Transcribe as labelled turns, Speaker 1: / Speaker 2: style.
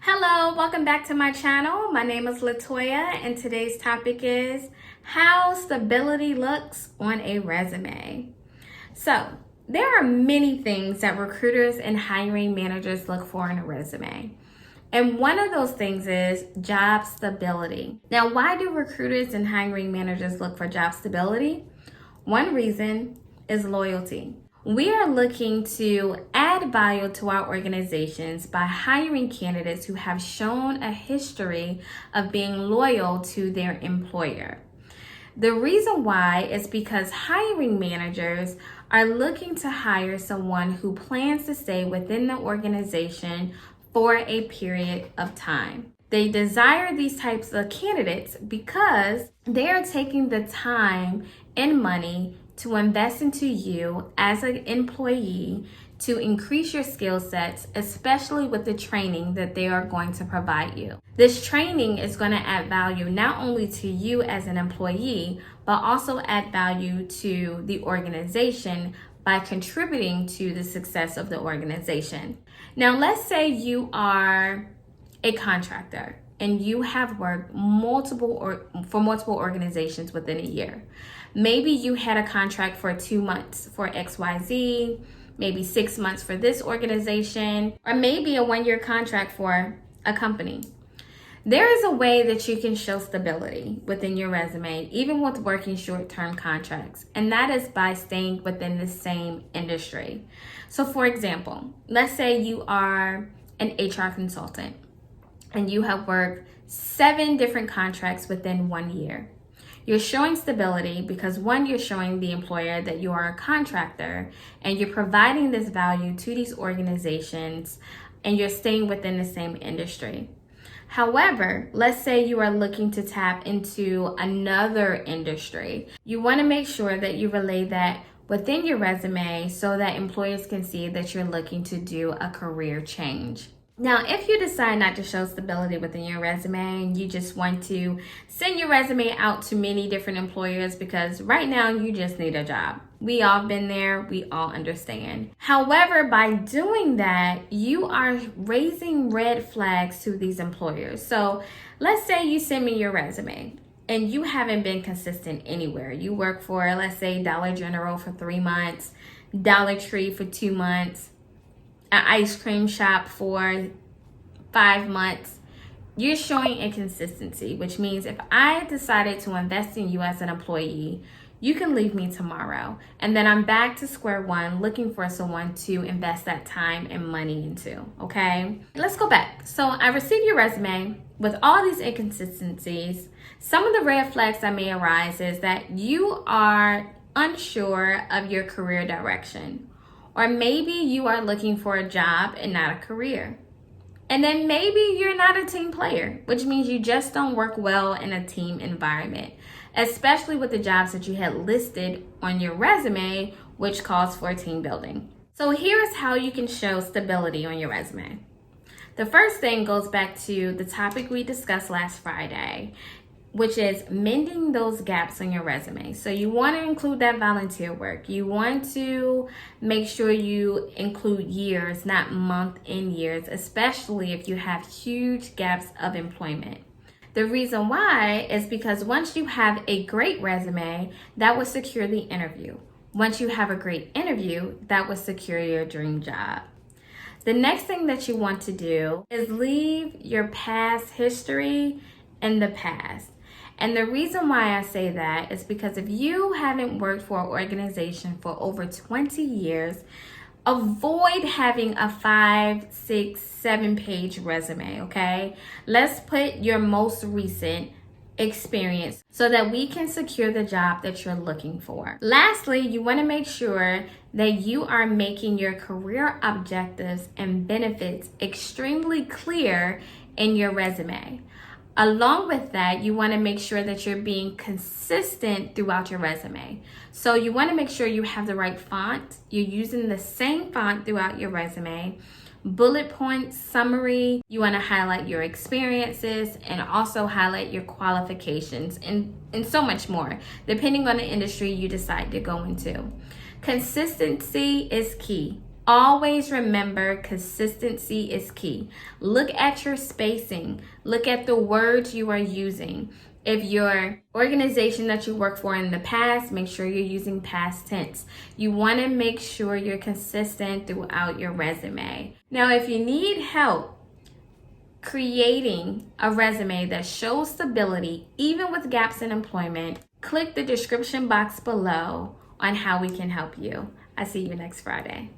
Speaker 1: Hello, welcome back to my channel. My name is LaToya and today's topic is how stability looks on a resume. So there are many things that recruiters and hiring managers look for in a resume. And one of those things is job stability. Now, why do recruiters and hiring managers look for job stability? One reason is loyalty. We are looking to add value to our organizations by hiring candidates who have shown a history of being loyal to their employer. The reason why is because hiring managers are looking to hire someone who plans to stay within the organization for a period of time. They desire these types of candidates because they are taking the time and money to invest into you as an employee to increase your skill sets, especially with the training that they are going to provide you. This training is going to add value not only to you as an employee, but also add value to the organization by contributing to the success of the organization. Now, let's say you are a contractor and you have worked for multiple organizations within a year. Maybe you had a contract for 2 months for XYZ, maybe 6 months for this organization, or maybe a 1-year contract for a company. There is a way that you can show stability within your resume, even with working short-term contracts, and that is by staying within the same industry. So for example, let's say you are an HR consultant and you have worked 7 different contracts within 1 year. You're showing stability because one, you're showing the employer that you are a contractor and you're providing this value to these organizations and you're staying within the same industry. However, let's say you are looking to tap into another industry. You want to make sure that you relay that within your resume so that employers can see that you're looking to do a career change. Now, if you decide not to show stability within your resume and you just want to send your resume out to many different employers because right now you just need a job. We all been there, we all understand. However, by doing that, you are raising red flags to these employers. So let's say you send me your resume and you haven't been consistent anywhere. You work for, let's say, Dollar General for 3 months, Dollar Tree for 2 months, an ice cream shop for 5 months. You're showing inconsistency, which means if I decided to invest in you as an employee, you can leave me tomorrow. And then I'm back to square one looking for someone to invest that time and money into, okay? Let's go back. So I received your resume with all these inconsistencies. Some of the red flags that may arise is that you are unsure of your career direction. Or maybe you are looking for a job and not a career. And then maybe you're not a team player, which means you just don't work well in a team environment, especially with the jobs that you had listed on your resume, which calls for team building. So here's how you can show stability on your resume. The first thing goes back to the topic we discussed last Friday, which is mending those gaps on your resume. So you want to include that volunteer work. You want to make sure you include years, not month and years, especially if you have huge gaps of employment. The reason why is because once you have a great resume, that will secure the interview. Once you have a great interview, that will secure your dream job. The next thing that you want to do is leave your past history in the past. And the reason why I say that is because if you haven't worked for an organization for over 20 years, avoid having a 5, 6, 7-page resume, okay? Let's put your most recent experience so that we can secure the job that you're looking for. Lastly, you want to make sure that you are making your career objectives and benefits extremely clear in your resume. Along with that, you want to make sure that you're being consistent throughout your resume. So you want to make sure you have the right font. You're using the same font throughout your resume. Bullet points, summary, you want to highlight your experiences and also highlight your qualifications and so much more, depending on the industry you decide to go into. Consistency is key. Always remember, consistency is key. Look at your spacing. Look at the words you are using. If your organization that you work for in the past, make sure you're using past tense. You want to make sure you're consistent throughout your resume. Now, if you need help creating a resume that shows stability, even with gaps in employment, click the description box below on how we can help you. I'll see you next Friday.